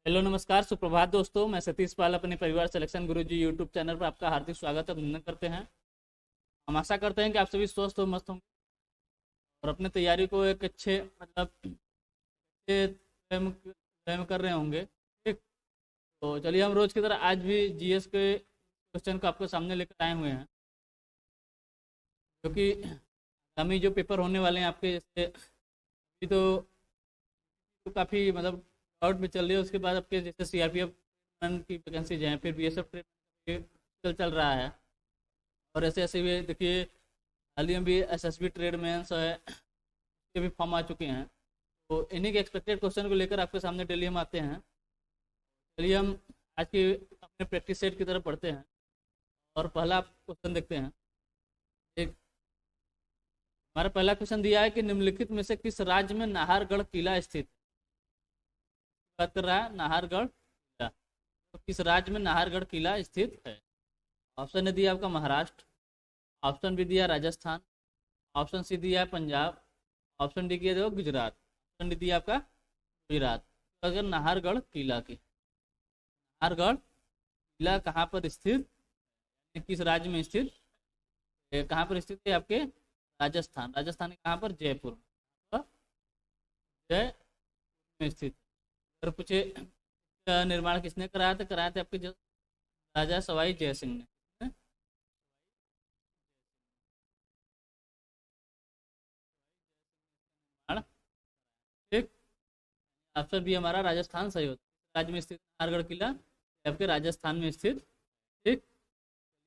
Hello नमस्कार सुप्रभात दोस्तों। मैं सतीश पाल अपने परिवार सिलेक्शन गुरुजी यूट्यूब चैनल पर आपका हार्दिक स्वागत अभिनंदन करते हैं। हम आशा करते हैं कि आप सभी स्वस्थ हो, मस्त होंगे और अपनी तैयारी को एक अच्छे अच्छे टाइम कर रहे होंगे। ठीक, तो चलिए हम रोज की तरह आज भी जीएस के क्वेश्चन को आपके सामने लेकर आए हुए हैं, क्योंकि आगामी जो पेपर होने वाले हैं आपके, जैसे अभी तो काफ़ी डाउट में चल रही है। उसके बाद आपके जैसे सीआरपीएफ की वैकेंसीज हैं, फिर बीएसएफ ट्रेन चल रहा है, और ऐसे ऐसे भी देखिए हाल ही में भी एसएसबी ट्रेड मेंस है, के भी फॉर्म आ चुके हैं। तो इन्हीं के एक्सपेक्टेड क्वेश्चन को लेकर आपके सामने डेली हम आते हैं। चलिए हम आज की अपने प्रैक्टिस सेट की तरफ पढ़ते हैं और पहला क्वेश्चन देखते हैं। एक हमारा पहला क्वेश्चन दिया है कि निम्नलिखित में से किस राज्य में नाहरगढ़ किला स्थित? बात कर रहा है नाहरगढ़ किला। तो किस राज्य में नाहरगढ़ किला स्थित है? ऑप्शन ने दिया आपका महाराष्ट्र, ऑप्शन बी दिया राजस्थान, ऑप्शन सी दिया है पंजाब, ऑप्शन डी किया देखो गुजरात। ऑप्शन डी दिया आपका गुजरात। तो अगर नाहरगढ़ किला की, नाहरगढ़ किला कहाँ पर स्थित, किस राज्य में स्थित, कहाँ पर स्थित है? आपके राजस्थान। राजस्थान के कहाँ पर? जयपुर। जयपुर में स्थित। अगर पूछे इसका निर्माण किसने कराया था? कराया था आपके राजा सवाई जय सिंह ने। ठीक, ऑप्शन बी हमारा राजस्थान सही होता है। राज्य में स्थित नाहरगढ़ किला आपके राजस्थान में स्थित। ठीक,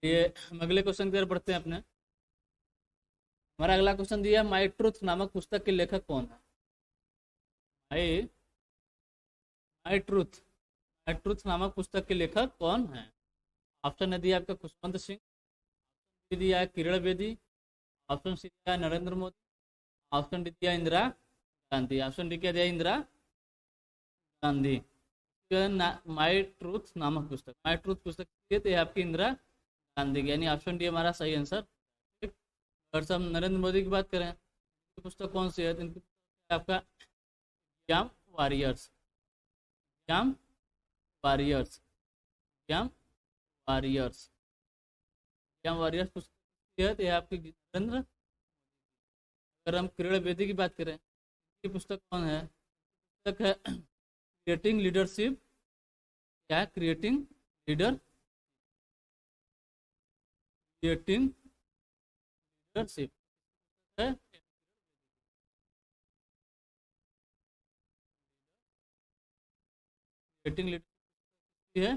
ये हम अगले क्वेश्चन की तरफ बढ़ते हैं अपने। हमारा अगला क्वेश्चन दिया माई ट्रूथ नामक पुस्तक के लेखक कौन है? माई माई ट्रूथ, माई ट्रूथ नामक पुस्तक के लेखक कौन है? ऑप्शन ने दिया आपका खुशवंत सिंह, बी दिया है किरण बेदी, ऑप्शन सी दिया है नरेंद्र मोदी, ऑप्शन डी दिया इंदिरा गांधी। ऑप्शन डी क्या दिया? इंदिरा गांधी। माई ट्रूथ नामक पुस्तक, माई ट्रूथ पुस्तक तो ये आपकी इंदिरा गांधी की, यानी ऑप्शन डी हमारा सही आंसर। ठीक, अगर से हम नरेंद्र मोदी की बात करें तो पुस्तक कौन सी है? तो इनकी आपका exam warriors, exam warriors, exam warriors, exam warriors पुस्तक है। तो ये आपकी नरेंद्र। अगर हम किरण बेदी की बात करें, ये पुस्तक कौन है? पुस्तक है क्रिएटिंग लीडरशिप। क्या है? क्रिएटिंग लीडर, क्रिएटिंग लीडरशिप है। क्रिएटिंग लीडरशिप है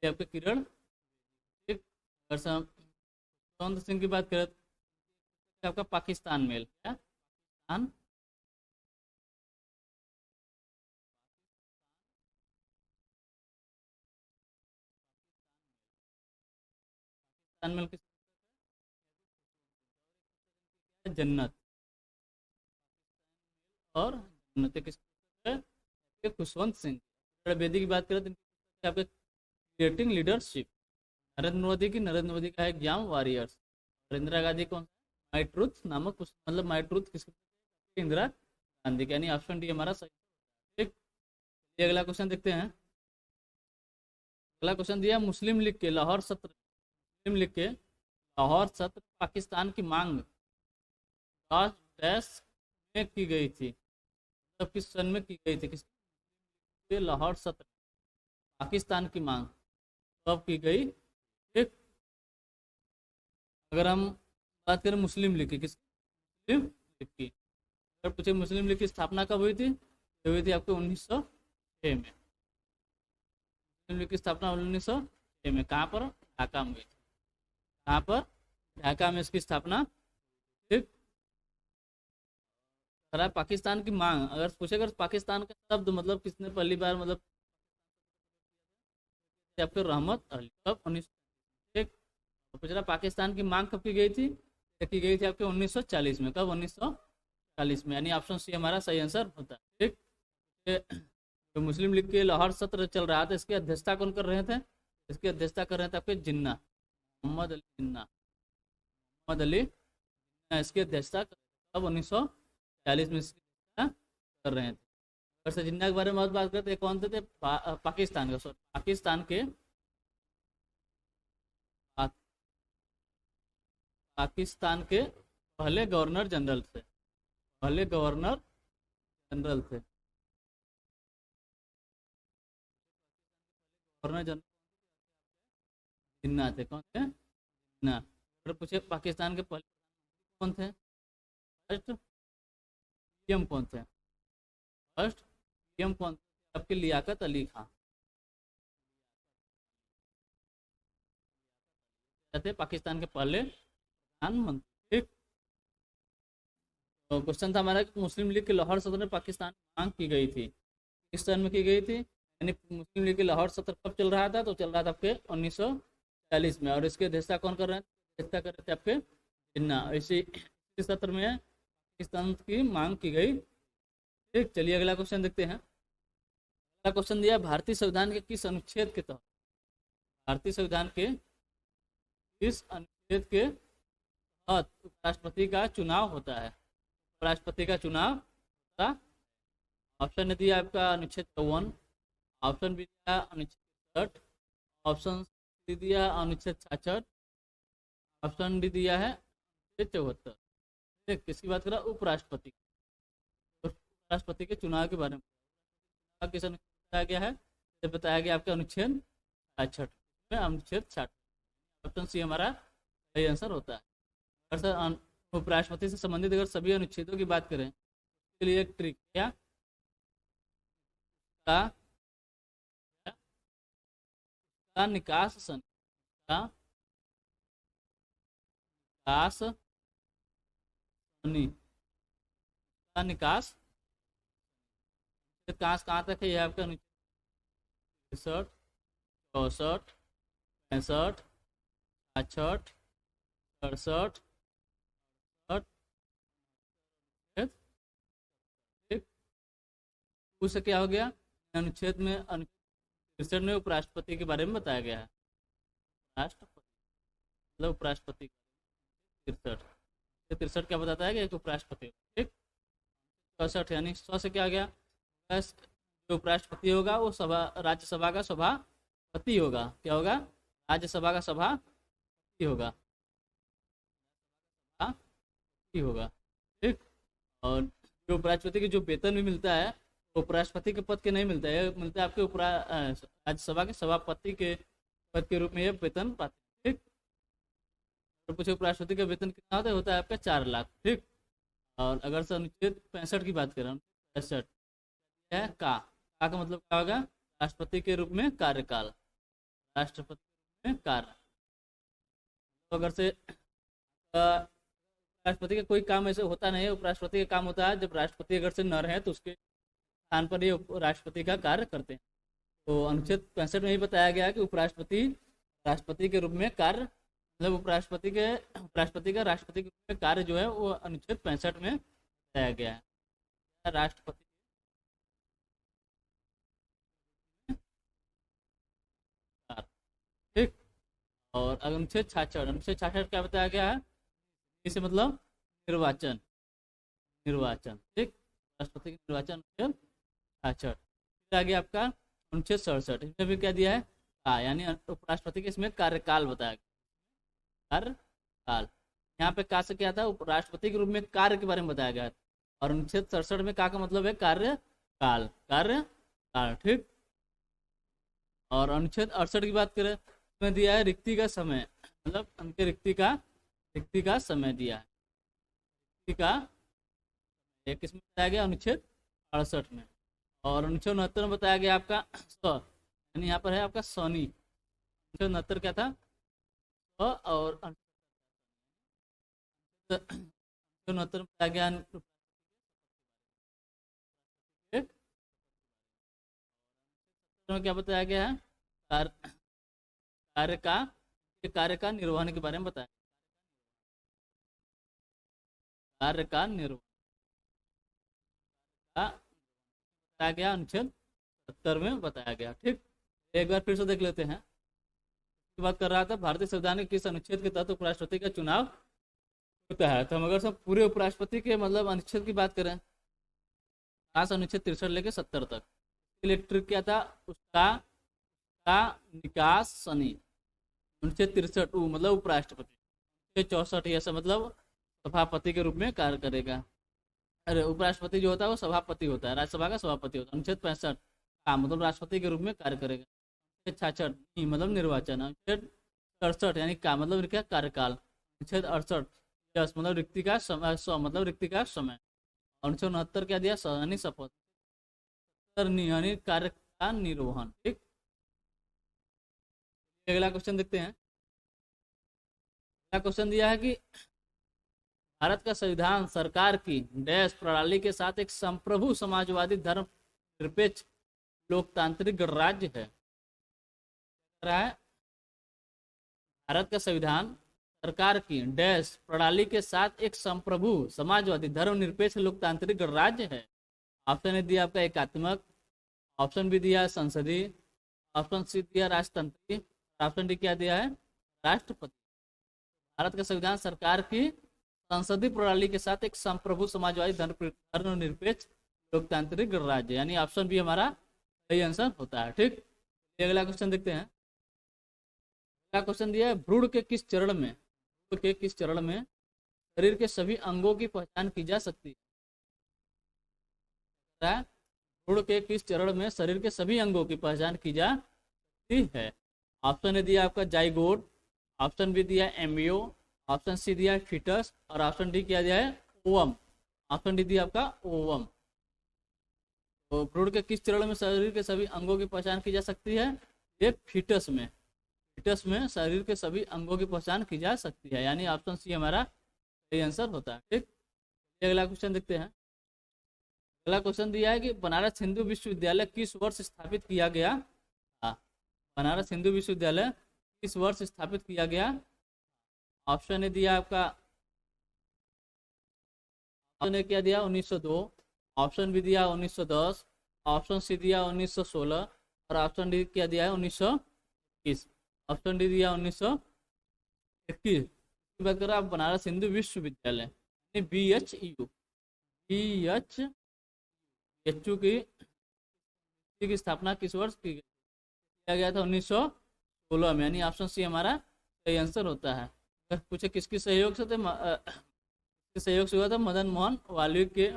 ये आपके किरण। ठीक, अगर से हम खुशवंत सिंह की बात करें तो आपका पाकिस्तान मेल। क्या? पाकिस्तान, पाकिस्तान मेल किस, जन्नत, और जन्नत किस है? आपके खुशवंत सिंह। अगर बेदी की बात करें तो इनकी आपके क्रिएटिंग लीडरशिप। नरेंद्र मोदी की, नरेंद्र मोदी का है एग्जाम वॉरियर्स। और इंदिरा गांधी कौन? माई ट्रूथ नामक माई ट्रूथ किस, इंदिरा गांधी का, यानी ऑप्शन डी हमारा सही। ठीक, ये अगला क्वेश्चन देखते हैं। अगला क्वेश्चन दिया मुस्लिम लीग के लाहौर सत्र, मुस्लिम लीग के लाहौर सत्र पाकिस्तान की मांग डैश में की गई थी? मतलब किस सन में की गई थी? किस लाहौर सत्र पाकिस्तान की मांग कब की गई? ठीक, अगर हम बात करें मुस्लिम लीग की, किस मुस्लिम लीग की, अगर पूछे मुस्लिम लीग की स्थापना कब हुई थी, तो हुई थी आपके 1906 में। मुस्लिम लीग की स्थापना 1906 में कहाँ पर? ढाका में हुई थी। कहाँ पर? ढाका में इसकी स्थापना। ठीक, पाकिस्तान की मांग अगर पूछे, अगर पाकिस्तान का शब्द किसने पहली बार आपके रहमत अली, कब? 19। ठीक, तो पूछ रहा पाकिस्तान की मांग कब की गई थी? तो की गई थी आपके 1940 में। कब? 1940 में, यानी ऑप्शन सी हमारा सही आंसर होता है। ठीक, तो मुस्लिम लीग के लाहौर सत्र चल रहा था, इसकी अध्यक्षता कौन कर रहे थे? इसकी अध्यक्षता कर रहे थे आपके जिन्ना, मोहम्मद अली जिन्ना, मोहम्मद अली जिन्ना इसकी अध्यक्षता कब? 1940 में इसकी अध्यक्षता कर रहे थे। वैसे जिन्ना के बारे में बात करते हैं, कौन थे पाकिस्तान का, सॉरी पाकिस्तान के पा, पाकिस्तान के पहले गवर्नर जनरल थे, पहले गवर्नर जनरल थे। गवर्नर जनरल जिन्ना थे, कौन थे? जिन्ना। अगर पूछे पाकिस्तान के पहले कौन थे, फर्स्ट पीएम कौन थे, फर्स्ट पीएम कौन थे? आपके लियाकत अली खान थे पाकिस्तान के पहले प्रधानमंत्री। ठीक। तो क्वेश्चन था हमारा कि मुस्लिम लीग की लाहौर सदर में पाकिस्तान में मांग की गई थी, किस सन में की गई थी? यानी मुस्लिम लीग की लाहौर सत्र कब चल रहा था? तो चल रहा था आपके 1940 में। और इसके अध्यक्षता कौन कर रहे हैं? अध्यक्षता कर रहे थे आपके जिन्ना। इसी सत्र में पाकिस्तान की मांग की गई। ठीक, चलिए अगला क्वेश्चन देखते हैं। अगला क्वेश्चन दिया, भारतीय संविधान के किस अनुच्छेद के तहत, भारतीय संविधान के किस अनुच्छेद के तहत उपराष्ट्रपति का चुनाव होता है? उपराष्ट्रपति का चुनाव होता। ऑप्शन दिया आपका अनुच्छेद 54, ऑप्शन बी दिया अनुच्छेद 60, ऑप्शन सी दिया अनुच्छेद 66, ऑप्शन डी दिया है अनुच्छेद 74। ठीक, किसकी बात कर रहा? उपराष्ट्रपति। उपराष्ट्रपति के चुनाव के बारे में किस अनुच्छेद बताया गया है? ये बताया गया आपके अनुच्छेद 66 में, अनुच्छेद 66। ऑप्शन सी हमारा सही आंसर होता है। अगर सर उपराष्ट्रपति से संबंधित अगर सभी अनुच्छेदों की बात करें, उसके लिए एक ट्रिक क्या का, का निकास सन का निकास सनी का निकास कहाँ तक है? यह आपका अनुच्छेद 63, 64, 65, 66, 68, 68। ठीक, उससे क्या हो गया? अनुच्छेद में 63 में उपराष्ट्रपति के बारे में बताया गया है। राष्ट्रपति मतलब उपराष्ट्रपति 63, 63 क्या बताता है कि एक उपराष्ट्रपति। ठीक, 64 यानी 100 से क्या आ गया? जो उपराष्ट्रपति होगा वो सभा, राज्यसभा का सभापति होगा। क्या होगा? राज्यसभा का सभापति होगा, सभापति होगा। ठीक, और जो उपराष्ट्रपति की जो वेतन भी मिलता है, उपराष्ट्रपति के पद के नहीं मिलता है, मिलता है आपके राज्यसभा के सभापति के पद के रूप में ये वेतन पाते हैं। ठीक, तो पूछे उपराष्ट्रपति का वेतन कितना होता है? आपका 4 लाख। ठीक, और अगर से अनुच्छेद 65 की बात करें, 65 है का मतलब क्या होगा? राष्ट्रपति के रूप में कार्यकाल, राष्ट्रपति के रूप में कार्य। तो अगर से राष्ट्रपति का कोई काम ऐसे होता नहीं है, उपराष्ट्रपति का काम होता है जब राष्ट्रपति अगर से न रहे तो उसके स्थान पर ये राष्ट्रपति का कार्य करते हैं। तो अनुच्छेद 65 में ही बताया गया कि उपराष्ट्रपति राष्ट्रपति के रूप में कार्य, मतलब उपराष्ट्रपति का राष्ट्रपति के रूप में कार्य जो है वो अनुच्छेद 65 में बताया गया है। राष्ट्रपति ठीक, और अनुच्छेद 66 क्या बताया गया है? इसे मतलब निर्वाचन, निर्वाचन। ठीक, राष्ट्रपति के निर्वाचन अनुच्छेद 66। फिर आगे आपका अनुच्छेद 67, इसमें भी क्या दिया है? यानी उपराष्ट्रपति के इसमें कार्यकाल बताया गया, कार्यकाल। यहाँ पे का से क्या था? उपराष्ट्रपति के रूप में कार्य के बारे में बताया गया है। और अनुच्छेद 67 में का मतलब है? कार्यकाल, कार्यकाल। ठीक, और अनुच्छेद 68 की बात करें, इसमें दिया है रिक्ति का समय, मतलब उनके रिक्ति का समय दिया है। रिक्ति का एक किसमें बताया गया? अनुच्छेद 68 में। और अनुच्छेद 69 में बताया गया आपका यानी यहाँ पर है आपका सौनी। अनुच्छेद 69 क्या था? और 69 में बताया गया क्या बताया गया है? कार्य का निर्वहन के बारे में बताया, कार्य का निर्वहन बताया गया, अनुच्छेद 70 में बताया गया। ठीक, एक बार फिर से देख लेते हैं। बात कर रहा था भारतीय संविधान के किस अनुच्छेद के तहत उपराष्ट्रपति का चुनाव होता है। तो हम अगर सब पूरे उपराष्ट्रपति के मतलब अनुच्छेद की बात करें, कहाँ से अनुच्छेद 63 लेके 70 तक। इलेक्ट्रिक क्या था उसका का निकास सनी अनुच्छेद 63 मतलब उपराष्ट्रपति। 64 ऐसा मतलब सभापति के रूप में कार्य करेगा। अरे उपराष्ट्रपति जो होता है वो सभापति होता है, राज्यसभा का सभापति होता है। अनुच्छेद 65 का मतलब राष्ट्रपति के रूप में कार्य करेगा। 66 मतलब निर्वाचन। अनुच्छेद 67 यानी का मतलब क्या कार्यकाल। अनुच्छेद 68 यस मतलब रिक्ति का समय, मतलब रिक्ति का समय। अनुच्छेद 69 क्या दिया यानी शपथ यानी कार्य का निर्वहन। ठीक, अगला क्वेश्चन देखते हैं। अगला क्वेश्चन दिया है कि भारत का संविधान सरकार की डैश प्रणाली के साथ एक संप्रभु समाजवादी धर्म निरपेक्ष लोकतांत्रिक राज्य है। रहा है भारत का संविधान सरकार की डैश प्रणाली के साथ एक संप्रभु समाजवादी धर्मनिरपेक्ष लोकतांत्रिक राज्य है। ऑप्शन ए दिया आपका एकात्मक, ऑप्शन बी दिया संसदीय, ऑप्शन सी दिया राजतंत्रीय, ऑप्शन डी क्या दिया है राष्ट्रपति। भारत का संविधान सरकार की संसदीय प्रणाली के साथ एक संप्रभु समाजवादी धर्मनिरपेक्ष लोकतांत्रिक राज्य, यानी ऑप्शन बी हमारा सही आंसर होता है। ठीक, अगला क्वेश्चन देखते हैं। अगला क्वेश्चन दिया है भ्रूण के किस चरण में, भ्रूण के किस चरण में शरीर के सभी अंगों की पहचान की जा सकती है। भ्रूण के किस चरण में शरीर के सभी अंगों की पहचान की जा सकती है। ऑप्शन ए दिया आपका जाइगोट, ऑप्शन बी दिया एम्ब्रियो, ऑप्शन सी दिया है फीटस और ऑप्शन डी क्या दिया है ओवम। ऑप्शन डी दिया आपका ओवम। तो भ्रूण के किस चरण में शरीर के सभी अंगों की पहचान की जा सकती है, एक फीटस में। फीटस में शरीर के सभी अंगों की पहचान की जा सकती है, यानी ऑप्शन सी हमारा सही आंसर होता है। ठीक, अगला क्वेश्चन देखते हैं। अगला क्वेश्चन दिया है कि बनारस हिंदू विश्वविद्यालय किस वर्ष स्थापित किया गया था। बनारस हिंदू विश्वविद्यालय किस वर्ष स्थापित किया गया। ऑप्शन ए दिया आपका, ऑप्शन ए क्या दिया 1902, ऑप्शन बी दिया 1910, ऑप्शन सी दिया 1916 और ऑप्शन डी क्या दिया है 1921। ऑप्शन डी दिया 1921। बात करें आप बनारस हिंदू विश्वविद्यालय BHU, BHU की स्थापना किस वर्ष की किया गया था 1916 में, यानी ऑप्शन सी हमारा सही आंसर होता है। पूछे किसकी सहयोग से थे, सहयोग से हुआ था मदन मोहन मालवीय के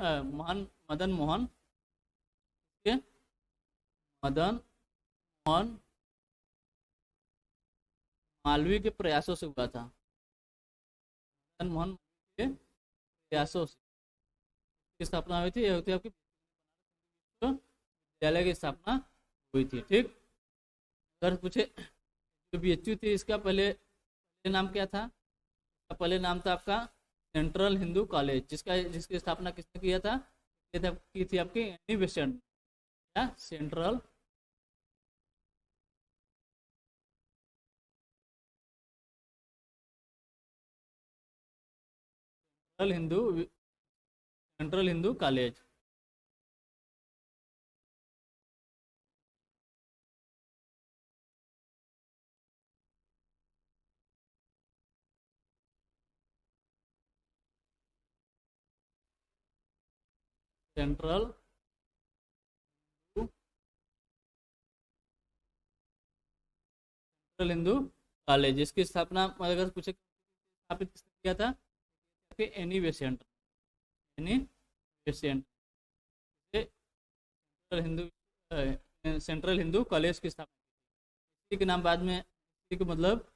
मदन मोहन मालवीय के प्रयासों से हुआ था। मदन मोहन के प्रयासों से स्थापना हुई थी। यह होती है आपकी विद्यालय की स्थापना हुई थी। ठीक, अगर पूछे जो BHU थी इसका पहले नाम क्या था, पहले नाम था आपका सेंट्रल हिंदू कॉलेज, जिसकी स्थापना किसने किया था, की थी आपकी एनी बेसेंट या central Hindu college. Central Hindu college, जिसकी स्थापना अगर पूछे स्थापित किसने किया था, Annie Besant central Hindu college की स्थापना। इसी के नाम बाद में इसी के मतलब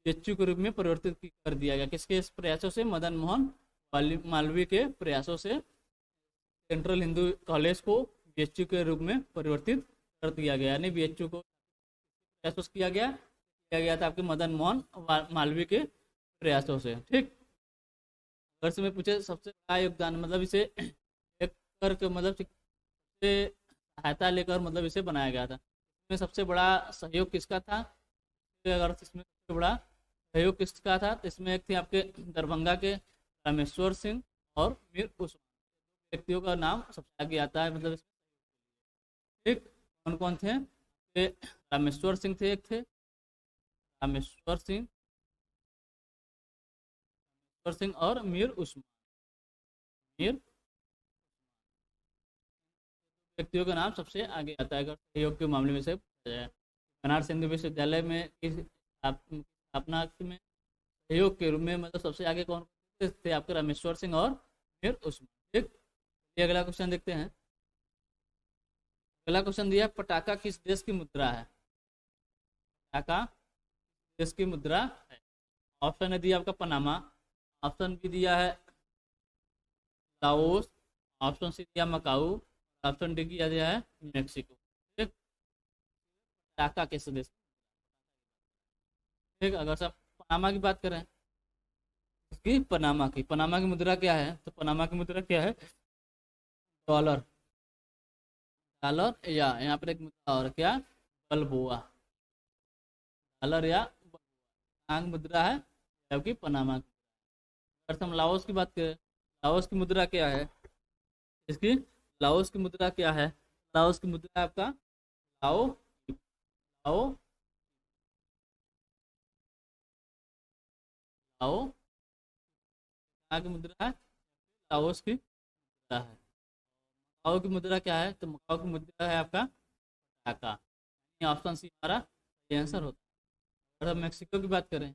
BHU के रूप में परिवर्तित कर दिया गया। किसके प्रयासों से, मदन मोहन मालवीय के प्रयासों से सेंट्रल हिंदू कॉलेज को BHU के रूप में परिवर्तित कर दिया गया, यानी BHU को प्रयासों से किया गया था आपके मदन मोहन मालवीय के प्रयासों से। ठीक, अगर से मैं पूछे सबसे बड़ा योगदान मतलब इसे एक करके मतलब से सहायता लेकर मतलब इसे बनाया गया था, इसमें सबसे बड़ा सहयोग किसका था, अगर इसमें सबसे बड़ा सहयोग किसका था तो इसमें एक थे आपके दरभंगा के रामेश्वर सिंह और मीर उस्मान, व्यक्तियों का नाम सबसे आगे आता है मतलब इसमें। ठीक, कौन कौन थे, रामेश्वर सिंह थे, एक थे रामेश्वर सिंह और मीर उस्मान। व्यक्तियों का नाम सबसे आगे आता है अगर सहयोग के मामले में से पूछा जाए। बनारस हिंदू विश्वविद्यालय में इस स्थापना में सहयोग के रूप में मतलब सबसे आगे कौन थे आपके? रामेश्वर सिंह और मीर उस्मान। ठीक, ये अगला क्वेश्चन देखते हैं। अगला क्वेश्चन दिया पटाखा किस देश की मुद्रा है? पटाखा देश की मुद्रा है। ऑप्शन है दिया आपका पनामा, ऑप्शन बी दिया है लाओस, ऑप्शन सी दिया मकाऊ, ऑप्शन डी किया दिया है मेक्सिको। ठीक, पटाखा किस देश? ठीक, अगर सब पनामा की बात करें, इसकी पनामा की मुद्रा क्या है? तो पनामा की मुद्रा क्या है? डॉलर। डॉलर या यहाँ पर एक मुद्रा और क्या? बलबोआ। डॉलर या बलबोआ मुद्रा है जबकि पनामा की। अगर हम लाओस की बात करें, लाओस की मुद्रा क्या है? इसकी लाओस की मुद्रा क्या है? लाओस की मुद्रा आपका लाओ लाओ लाओ कहाँ की मुद्रा है? लाओस की मुद्रा है। मकाओ की मुद्रा क्या है? तो मकाओ की मुद्रा है आपका पटाखा। ऑप्शन सी हमारा ये आंसर होता है। अगर हम मेक्सिको की बात करें,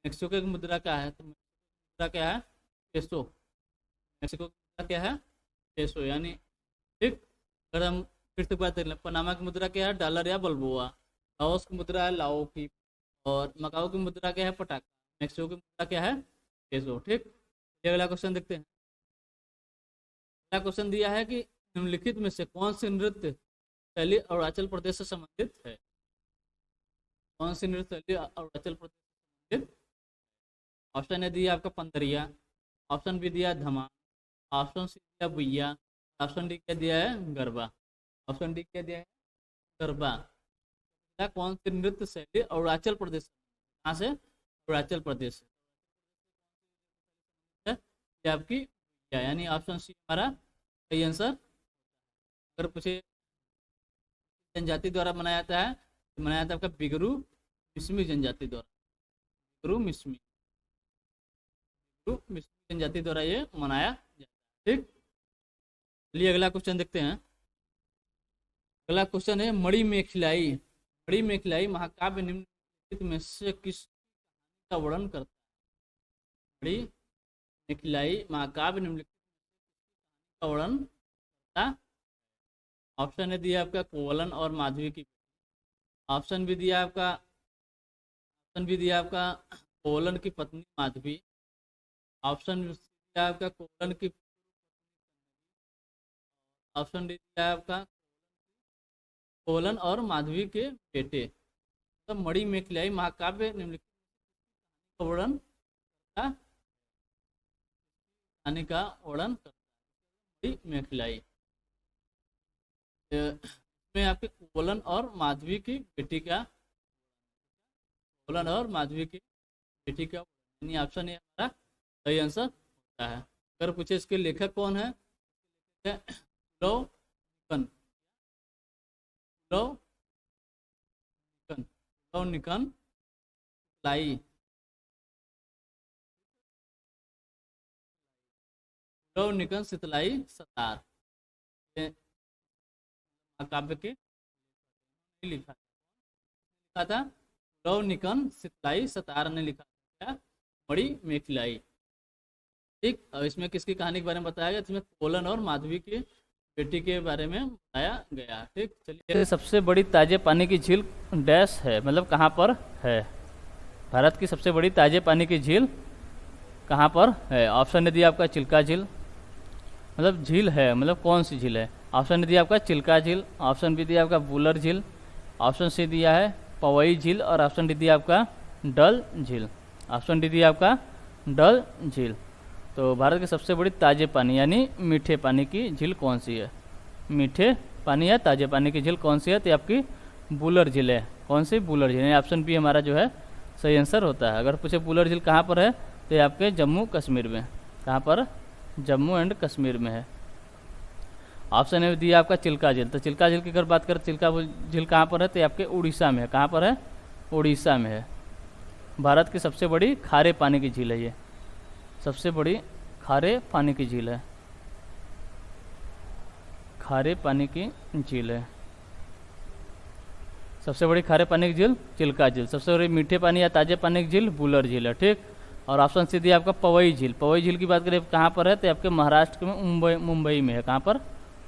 मेक्सिको की मुद्रा क्या है? तो मुद्रा क्या है? पेसो। मेक्सिको की मुद्रा क्या है? पेसो यानी। ठीक, अगर हम फिर से बात करें, पनामा की मुद्रा क्या है? डॉलर या बलबोआ। लाओस की मुद्रा है लाओ की, और मकाओ की मुद्रा क्या है? पटाखा। मेक्सिको की मुद्रा क्या है? पेसो। ठीक, ये अगला क्वेश्चन देखते हैं। अगला क्वेश्चन दिया है कि निम्नलिखित में से कौन सी नृत्य शैली अरुणाचल प्रदेश से संबंधित है? कौन सी नृत्य शैली अरुणाचल प्रदेश से संबंधित? ऑप्शन ए दिया आपका पंतरिया, ऑप्शन बी दिया धमा, ऑप्शन सी दिया बुइया, ऑप्शन डी क्या दिया है? गरबा। ऑप्शन डी क्या दिया है? गरबा। कौन सी नृत्य शैली अरुणाचल प्रदेश? कहाँ से? अरुणाचल प्रदेश से। ये आपकी क्या यानी ऑप्शन सी हमारा सही आंसर। अगर पूछे जनजाति द्वारा मनाया जाता है, तो मनाया जाता है आपका बिगरू मिसमी जनजाति द्वारा। बिगरू मिसमी जनजाति द्वारा ये मनाया जाता है। ठीक, चलिए अगला क्वेश्चन देखते हैं। अगला क्वेश्चन है मणि मेखिलाई। मणि मेखिलाई महाकाव्य निम्नलिखित में से किस का वर्णन करता है? मणि मेखिलाई महाकाव्य निम्नलिखित का वर्णन करता है। ऑप्शन ए दिया आपका कोवलन और माधवी की। ऑप्शन भी दिया आपका कोवलन की पत्नी माधवी। ऑप्शन दिया आपका कोवलन की। ऑप्शन डी दिया आपका कोवलन और माधवी के बेटे। तो मणि मेखिलाई महाकाव्य निम्नलिखित का वर्णन करता, कहानी का वर्णन करता है मणि मेखिलाई। में आपके कोवलन और माधवी की बेटी का, कोवलन और माधवी की बेटी का यानी ऑप्शन ए हमारा सही आंसर होता है। अगर पूछे इसके लेखक कौन है? निकन लाई। निकन सितलाई सतार काव्य के लिखा था। निकन सितलाई सतार ने लिखा था मणि मेखिलाई। ठीक, अब इसमें किसकी कहानी के बारे में बताया गया? इसमें कोवलन और माधवी की बेटी के बारे में बताया गया। ठीक, चलिए सबसे बड़ी ताजे पानी की झील डैश है, मतलब कहाँ पर है? भारत की सबसे बड़ी ताजे पानी की झील कहाँ पर है? ऑप्शन ने दिया आपका चिल्का झील, मतलब झील है, मतलब कौन सी झील है? ऑप्शन दिया आपका चिल्का झील, ऑप्शन बी दिया आपका बुलर झील, ऑप्शन सी दिया है पवई झील, और ऑप्शन डी दिया आपका डल झील। ऑप्शन डी दिया आपका डल झील। तो भारत की सबसे बड़ी ताजे पानी यानी मीठे पानी की झील कौन सी है? मीठे पानी या ताजे पानी की झील कौन सी है? तो आपकी बुलर झील है। कौन सी? बुलर झील। ऑप्शन बी हमारा जो है सही आंसर होता है। अगर पूछे बुलर झील कहाँ पर है, तो ये आपके जम्मू कश्मीर में। कहाँ पर? जम्मू एंड कश्मीर में है। ऑप्शन ए दिया आपका चिल्का झील। तो चिल्का झील की अगर बात करें, चिल्का झील कहाँ पर है? तो आपके उड़ीसा में है। कहाँ पर है? उड़ीसा में है। भारत की सबसे बड़ी खारे पानी की झील है ये, सबसे बड़ी खारे पानी की झील है। खारे पानी की झील है? सबसे बड़ी खारे पानी की झील चिल्का झील। सबसे बड़ी मीठे पानी या ताजे पानी की झील बुलर झील है, ठीक। और ऑप्शन सी दिया आपका पवई झील। पवई झील की बात करें कहाँ पर है, तो आपके महाराष्ट्र में मुंबई में है। कहाँ पर?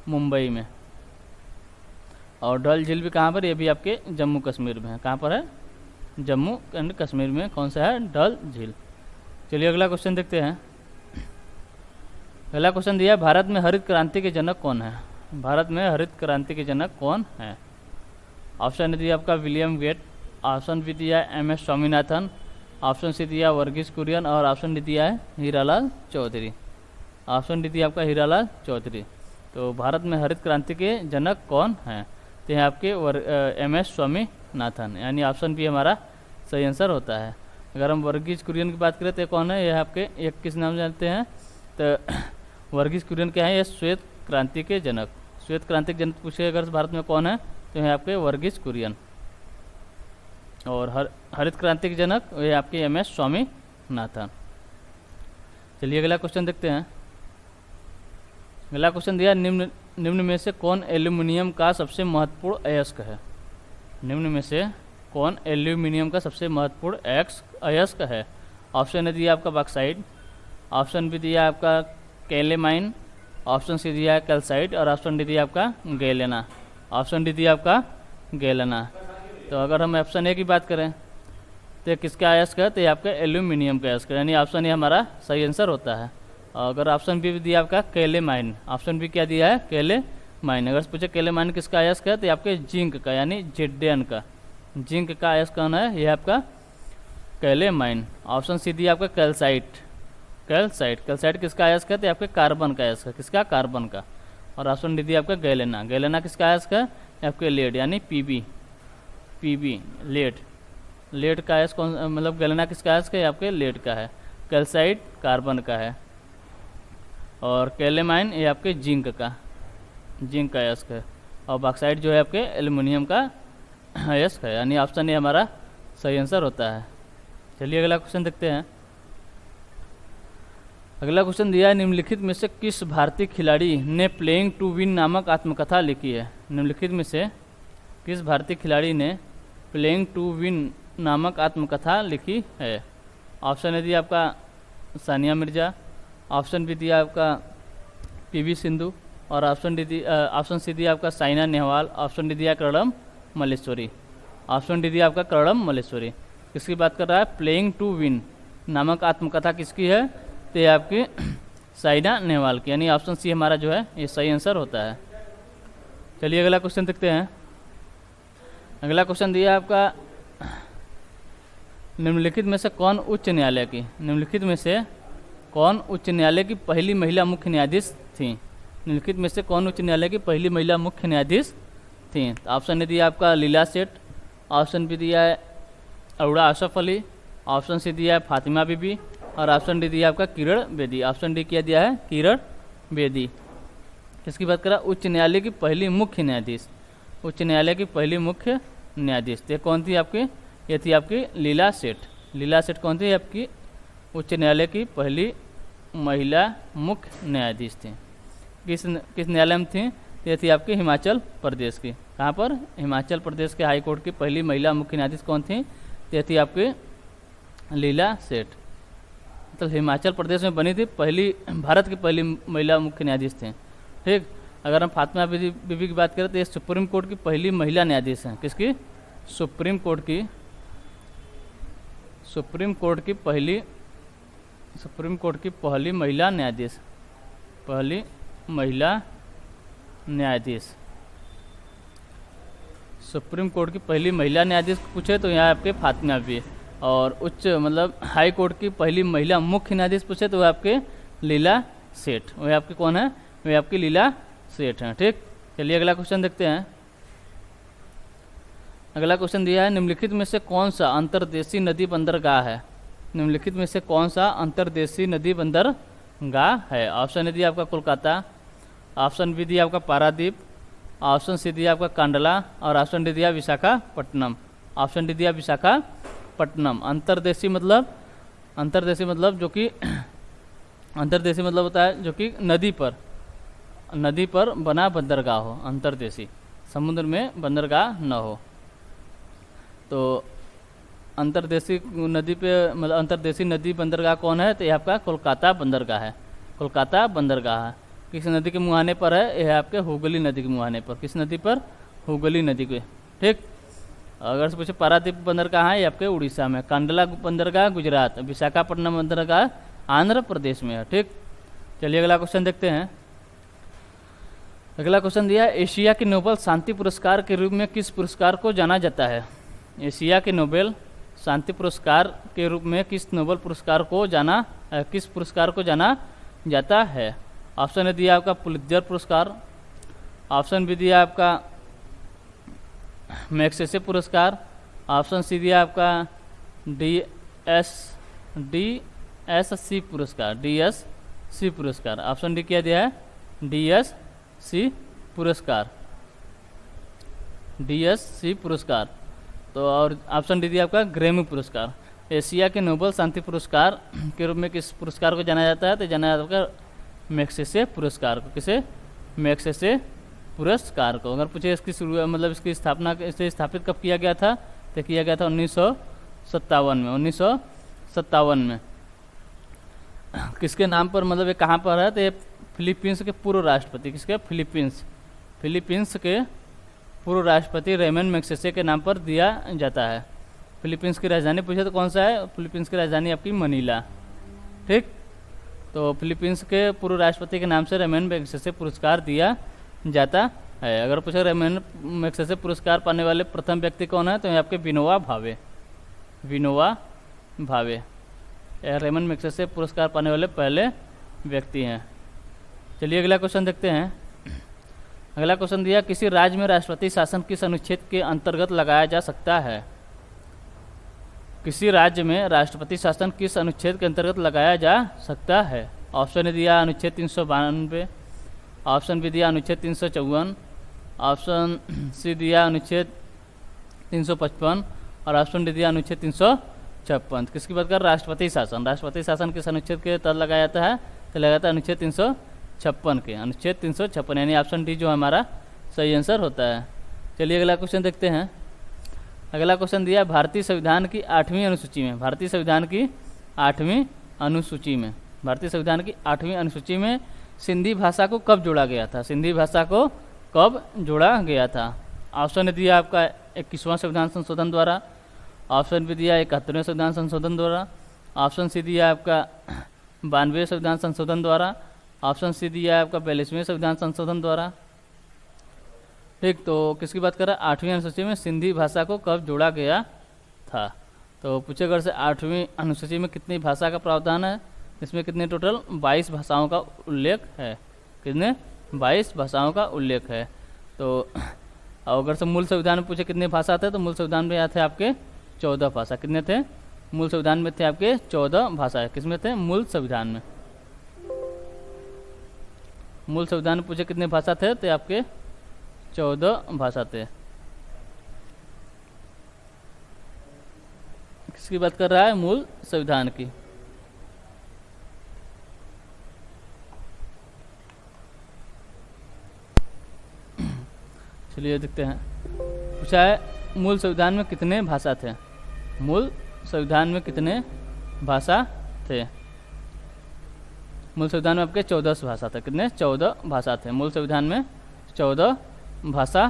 मुंबई में। और डल झील भी कहाँ पर? ये भी आपके जम्मू कश्मीर में है। कहाँ पर है? जम्मू एंड कश्मीर में। कौन सा है? डल झील। चलिए अगला क्वेश्चन देखते हैं। अगला क्वेश्चन दिया है, भारत में हरित क्रांति के जनक कौन है? भारत में हरित क्रांति के जनक कौन है? ऑप्शन दिया आपका विलियम गेट, ऑप्शन बी दिया है M S Swaminathan, option C दिया वर्गीस कुरियन और ऑप्शन डी दिया है हीरालाल चौधरी। ऑप्शन डी दिया आपका हीरालाल चौधरी। तो भारत में हरित क्रांति के जनक कौन हैं? तो यहाँ आपके एम एस स्वामीनाथन, यानी ऑप्शन बी हमारा सही आंसर होता है। अगर हम वर्गीस कुरियन की बात करें तो कौन है? यह आपके एक किस नाम जानते हैं? तो वर्गीस कुरियन क्या है? ये श्वेत क्रांति के जनक। श्वेत क्रांति के जनक पूछे अगर भारत में कौन है, तो है आपके वर्गीस कुरियन। और हरित क्रांति के जनक ये आपके एम एस स्वामीनाथन। चलिए अगला क्वेश्चन देखते हैं। अगला क्वेश्चन दिया, निम्न में से कौन एल्यूमिनियम का सबसे महत्वपूर्ण अयस्क है? निम्न में से कौन एल्यूमिनियम का सबसे महत्वपूर्ण अयस्क है? ऑप्शन ए दिया आपका बॉक्साइट, ऑप्शन बी दिया आपका कैलेमाइन, ऑप्शन सी दिया है कैल्साइट और ऑप्शन डी दिया आपका गैलेना। ऑप्शन डी दिया आपका गैलेना। तो अगर हम ऑप्शन ए की बात करें तो किसका अयस्क है? तो ये आपका एल्यूमिनियम का अयस्क है, यानी ऑप्शन ए हमारा सही आंसर होता है। और अगर ऑप्शन बी दिया आपका कैलेमाइन, ऑप्शन बी क्या दिया है? कैलेमाइन। अगर पूछे कैलेमाइन किसका अयस्क है, तो ये आपके जिंक का, यानी जेडेन का, जिंक का अयस्क कौन है? ये आपका कैलेमाइन। ऑप्शन सी दिया आपका कैल्साइट, कैल्साइट किसका अयस्क है? तो आपके कार्बन का अयस्क है। किसका? कार्बन का। और ऑप्शन डी दिया आपका गैलेना, गैलेना किसका अयस्क है? आपके लेड, यानी पीबी, लेड का अयस्क कौन, मतलब गैलेना किसका अयस्क है? आपके लेड का है। कैल्साइट कार्बन का है और कैलेमाइन ये आपके जिंक का अयस्क है। और बॉक्साइट जो है आपके एल्युमिनियम का अयस्क है, यानी ऑप्शन ए हमारा सही आंसर होता है। चलिए अगला क्वेश्चन देखते हैं। अगला क्वेश्चन दिया है, निम्नलिखित में से किस भारतीय खिलाड़ी ने प्लेइंग टू विन नामक आत्मकथा लिखी है? निम्नलिखित में से किस भारतीय खिलाड़ी ने प्लेइंग टू विन नामक आत्मकथा लिखी है? ऑप्शन ए दिया आपका सानिया मिर्जा, ऑप्शन बी दिया आपका पीवी सिंधु और ऑप्शन सी दिया आपका साइना नेहवाल, ऑप्शन डी दिया कर्णम मल्लेश्वरी। ऑप्शन डी दिया आपका कर्णम मल्लेश्वरी। किसकी बात कर रहा है? प्लेइंग टू विन नामक आत्मकथा किसकी है? तो ये आपकी साइना नेहवाल की, यानी ऑप्शन सी हमारा जो है ये सही आंसर होता है। चलिए अगला क्वेश्चन देखते हैं। अगला क्वेश्चन दिया आपका, निम्नलिखित में से कौन उच्च न्यायालय की पहली महिला मुख्य न्यायाधीश थी? निम्नलिखित में से कौन उच्च न्यायालय की पहली महिला मुख्य न्यायाधीश थी? ऑप्शन ए दिया आपका लीला सेठ, ऑप्शन बी दिया है अरुणा अशरफ अली, ऑप्शन सी दिया है फातिमा बीबी और ऑप्शन डी दिया आपका किरण बेदी। ऑप्शन डी क्या दिया है? किरण बेदी। किसकी बात करा? उच्च न्यायालय की पहली मुख्य न्यायाधीश, उच्च न्यायालय की पहली मुख्य न्यायाधीश। ये कौन थी आपकी? ये थी आपकी लीला सेठ। लीला सेठ कौन थी? आपकी उच्च न्यायालय की पहली महिला मुख्य न्यायाधीश थी। किस न्यायालय में थी? ये थी आपकी हिमाचल प्रदेश की। कहाँ पर? हिमाचल प्रदेश के हाई कोर्ट की पहली महिला मुख्य न्यायाधीश कौन थी? ये थी आपकी लीला सेठ। तो हिमाचल प्रदेश में बनी थी पहली, भारत की पहली महिला मुख्य न्यायाधीश थे, ठीक। अगर हम फातिमा बीबी की बात करें तो ये सुप्रीम कोर्ट की पहली महिला न्यायाधीश हैं। किसकी? सुप्रीम कोर्ट की पहली महिला न्यायाधीश, सुप्रीम कोर्ट की पहली महिला न्यायाधीश पूछे तो यहाँ आपके फातिमा बीबी। और उच्च मतलब हाई कोर्ट की पहली महिला मुख्य न्यायाधीश पूछे तो वह आपके लीला सेठ, वह आपके कौन है? वह आपकी लीला सेठ हैं, ठीक। चलिए अगला क्वेश्चन देखते हैं। अगला क्वेश्चन दिया है, निम्नलिखित में से कौन सा अंतर्देशीय नदी बंदरगाह है? निम्नलिखित में से कौन सा अंतर्देशीय नदी बंदरगाह है? ऑप्शन ए दिया आपका कोलकाता, ऑप्शन बी दिया आपका पारादीप, ऑप्शन सी दिया आपका कांडला और ऑप्शन डी दिया विशाखापट्टनम। ऑप्शन डी दिया विशाखापट्टनम। अंतर्देशीय मतलब जो कि अंतर्देशीय मतलब होता है जो कि नदी पर, नदी पर बना बंदरगाह हो, अंतर्देशीय, समुद्र में बंदरगाह न हो। तो अंतर्देशीय नदी पे मतलब अंतर्देशीय नदी बंदरगाह कौन है, तो ये आपका कोलकाता बंदरगाह है। कोलकाता बंदरगाह है किस नदी के मुहाने पर है, यह आपके हुगली नदी के मुहाने पर। किस नदी पर, हुगली नदी के। ठीक। अगर से पूछे पारादीप बंदरगाह है ये आपके उड़ीसा में, कांडला बंदरगाह गुजरात, विशाखापट्टनम बंदरगाह आंध्र प्रदेश में है। ठीक। चलिए अगला क्वेश्चन देखते हैं। अगला क्वेश्चन दिया है, एशिया के नोबेल शांति पुरस्कार के रूप में किस पुरस्कार को जाना जाता है। एशिया के नोबेल शांति पुरस्कार के रूप में किस नोबेल पुरस्कार को किस पुरस्कार को जाना जाता है। ऑप्शन ए दिया आपका पुलित्जर पुरस्कार, ऑप्शन बी दिया आपका मैग्सेसे पुरस्कार, ऑप्शन सी दिया आपका DSC पुरस्कार, DSC पुरस्कार। ऑप्शन डी क्या दिया है, DSC पुरस्कार, DSC पुरस्कार। तो और ऑप्शन डी दिया आपका ग्रैमी पुरस्कार। एशिया के नोबेल शांति पुरस्कार के रूप में किस पुरस्कार को जाना जाता है, तो जाना जाता है मैग्सेसे पुरस्कार को। किसे, मैग्सेसे पुरस्कार को। अगर पूछे इसकी शुरू मतलब इसकी स्थापना इसे स्थापित कब किया गया था, तो किया गया था 1957 में। 1957 में किसके नाम पर, मतलब ये कहाँ पर है, तो ये फिलीपींस के पूर्व राष्ट्रपति, किसके, फिलीपींस के पूर्व राष्ट्रपति रेमन मैग्सेसे के नाम पर दिया जाता है। फिलीपींस की राजधानी पूछे तो कौन सा है, फिलीपींस की राजधानी आपकी मनीला। ठीक। तो फिलीपींस के पूर्व राष्ट्रपति के नाम से रेमन मैग्सेसे पुरस्कार दिया जाता है। अगर पूछे रेमन मैग्सेसे पुरस्कार पाने वाले प्रथम व्यक्ति कौन है, तो ये आपके विनोवा भावे रेमन मैग्सेसे पुरस्कार पाने वाले पहले व्यक्ति हैं। चलिए अगला क्वेश्चन देखते हैं। अगला क्वेश्चन दिया, किसी राज्य में राष्ट्रपति शासन किस अनुच्छेद के अंतर्गत लगाया जा सकता है। किसी राज्य में राष्ट्रपति शासन किस अनुच्छेद के अंतर्गत लगाया जा सकता है। ऑप्शन ए दिया अनुच्छेद 392, ऑप्शन बी दिया अनुच्छेद 354, ऑप्शन सी दिया अनुच्छेद 355 और ऑप्शन डी दिया अनुच्छेद 356। किसकी बात कर, राष्ट्रपति शासन किस अनुच्छेद के तहत लगाया जाता है, तो लगाया जाता है अनुच्छेद 356 के, अनुच्छेद 356, यानी ऑप्शन डी जो हमारा सही आंसर होता है। चलिए अगला क्वेश्चन देखते हैं। अगला क्वेश्चन दिया, भारतीय संविधान की 8वीं अनुसूची में, भारतीय संविधान की 8वीं अनुसूची में सिंधी भाषा को कब जोड़ा गया था। सिंधी भाषा को कब जोड़ा गया था। ऑप्शन दिया आपका 21वां संविधान संशोधन द्वारा, ऑप्शन बी दिया 71वें संविधान संशोधन द्वारा, ऑप्शन सी दिया आपका 92वें संविधान संशोधन द्वारा, ऑप्शन सी दिया आपका 42वें संविधान संशोधन द्वारा। ठीक। तो किसकी बात कर रहा है, 8वीं अनुसूची में सिंधी भाषा को कब जोड़ा गया था। तो पूछे अगर से 8वीं अनुसूची में कितनी भाषा का प्रावधान है, इसमें कितने टोटल 22 भाषाओं का उल्लेख है। कितने, 22 भाषाओं का उल्लेख है। तो अगर से मूल संविधान में पूछे कितने भाषा थे, तो मूल संविधान में थे आपके 14 भाषा। कितने थे, मूल संविधान में थे आपके 14 भाषा। किसमें थे, मूल संविधान में। मूल संविधान में पूछे कितने भाषा थे, तो आपके 14 भाषा थे। किसकी बात कर रहा है, मूल संविधान की। चलिए देखते हैं। पूछा है मूल संविधान में कितने भाषा थे। मूल संविधान में कितने भाषा थे। मूल संविधान में आपके 14 भाषा थे। कितने, 14 भाषा थे। मूल संविधान में 14 भाषा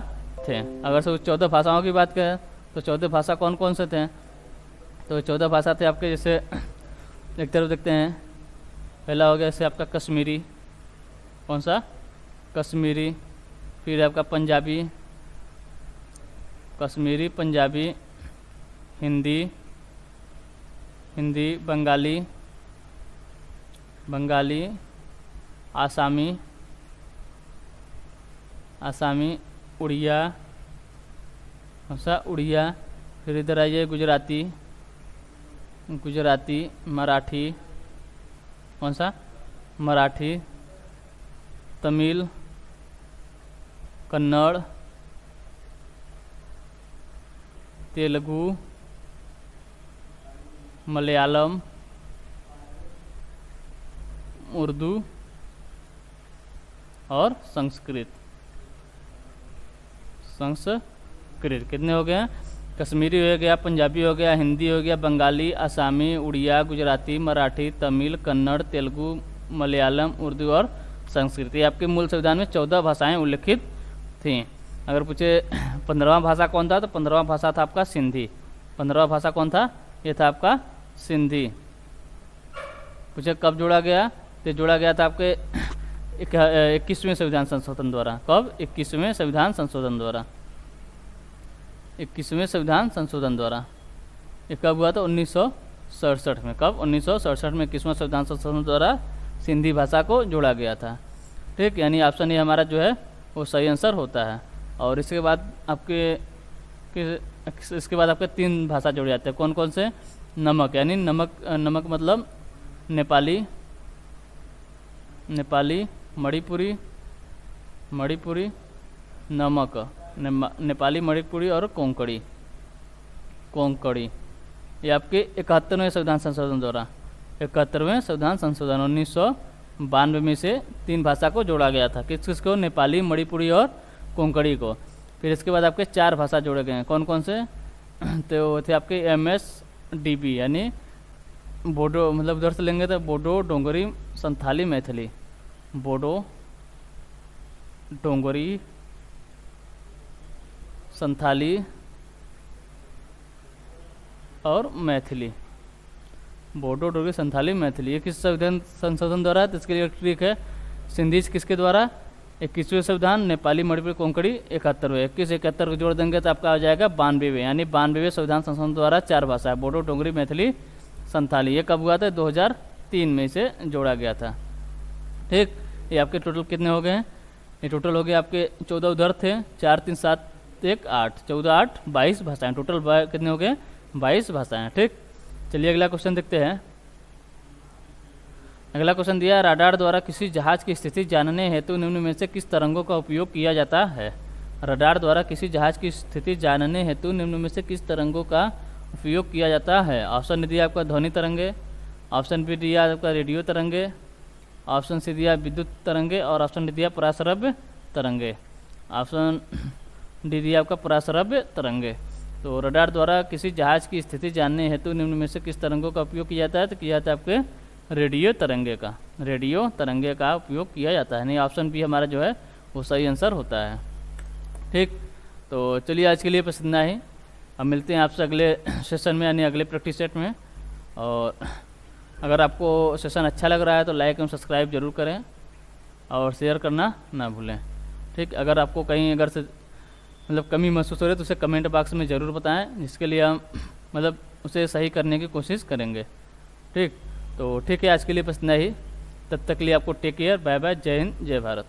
थे। अगर से 14 भाषाओं की बात करें तो 14 भाषा कौन कौन से थे, तो 14 भाषा थे आपके, जैसे एक तरफ देखते हैं। पहला हो गया जैसे आपका कश्मीरी, कौन सा, कश्मीरी। फिर आपका पंजाबी, कश्मीरी पंजाबी, हिंदी, बंगाली, आसामी, उड़िया, कौन सा, उड़िया। फिर इधर आइए गुजराती, मराठी, कौन सा, मराठी, तमिल, कन्नड़, तेलुगु, मलयालम, उर्दू, और संस्कृत। संस्कृत कितने हो गए हैं? कश्मीरी हो गया, पंजाबी हो गया, हिंदी हो गया, बंगाली, आसामी, उड़िया, गुजराती, मराठी, तमिल, कन्नड़, तेलुगु, मलयालम, उर्दू और संस्कृत। ये आपके मूल संविधान में 14 भाषाएं उल्लिखित थीं। अगर पूछे 15वां भाषा कौन था, तो 15वां भाषा था आपका सिंधी। 15वां भाषा कौन था? ये था आपका सिंधी। पूछे कब जोड़ा गया, तो जोड़ा गया था आपके 21वें संविधान संशोधन द्वारा। कब? 21वें संविधान संशोधन द्वारा। 21वें संविधान संशोधन द्वारा। ये कब हुआ था? 1967 में। कब? 1967 में 21वां संविधान संशोधन द्वारा सिंधी भाषा को जोड़ा गया था। ठीक, यानी ऑप्शन ये हमारा जो है वो सही आंसर होता है। और इसके बाद इसके बाद आपके 3 भाषा जोड़े जाते हैं। कौन कौन से? नमक, यानी नमक मतलब नेपाली, मणिपुरी, नमक, नेपाली, मणिपुरी और कोंकणी। ये आपके 71वें संविधान संशोधन द्वारा, 71वें संविधान संशोधन 1992 में से 3 भाषा को जोड़ा गया था। किस को? नेपाली, मणिपुरी और कोंकणी को। फिर इसके बाद आपके 4 भाषा जोड़े गए हैं। कौन कौन से? तो थे आपके MSDB, यानी बोडो, मतलब उधर से लेंगे तो बोडो, डोंगरी, संथाली, मैथिली। बोडो, डोंगरी, संथाली और मैथिली। बोडो, डोगरी, संथाली, मैथिली। ये किस संविधान संशोधन द्वारा है? तो इसके लिए ट्रिक है। सिंधी किसके द्वारा? 21वें संविधान, नेपाली, मणिपुरी, कोंकणी 71वें। 21 71 को जोड़ देंगे तो आपका आ जाएगा 92वें, यानी 92वें संविधान संशोधन द्वारा 4 भाषा, बोडो, डोगरी, मैथिली, संथाली। ये कब हुआ था? 2003 में इसे जोड़ा गया था। ठीक, ये आपके टोटल कितने हो गए हैं? ये टोटल हो गए आपके 14 उधर थे, 4 3 7 1 8, 14 8 22 भाषाएं। टोटल कितने हो गए? 22 भाषाएं। ठीक, चलिए अगला क्वेश्चन देखते हैं। अगला क्वेश्चन दिया, रडार द्वारा किसी जहाज की स्थिति जानने हेतु निम्न में से किस तरंगों का उपयोग किया जाता है? रडार द्वारा किसी जहाज की स्थिति जानने हेतु निम्न में से किस तरंगों का उपयोग किया जाता है? ऑप्शन दिया आपका ध्वनि तरंगे, ऑप्शन बी दिया आपका रेडियो तरंगे, ऑप्शन सी दिया विद्युत तरंगे और ऑप्शन डी दिया पराश्रव्य तरंगे। ऑप्शन डी दिया आपका पराश्रव्य तरंगे। तो रडार द्वारा किसी जहाज की स्थिति जानने हेतु निम्न में से किस तरंगों का उपयोग किया जाता है? तो किया जाता है आपके रेडियो तरंगे का उपयोग किया जाता है। नहीं, ऑप्शन बी हमारा जो है वो सही आंसर होता है। ठीक, तो चलिए आज के लिए बस इतना ही। अब मिलते हैं आपसे अगले सेशन में, यानी अगले प्रैक्टिस सेट में। और अगर आपको सेशन अच्छा लग रहा है तो लाइक एवं सब्सक्राइब जरूर करें और शेयर करना ना भूलें। ठीक, अगर आपको कहीं अगर से मतलब कमी महसूस हो रही है तो उसे कमेंट बॉक्स में ज़रूर बताएं, जिसके लिए हम मतलब उसे सही करने की कोशिश करेंगे। ठीक, तो ठीक है, आज के लिए बस इतना ही। तब तक के लिए आपको टेक केयर, बाय बाय, जय हिंद, जय भारत।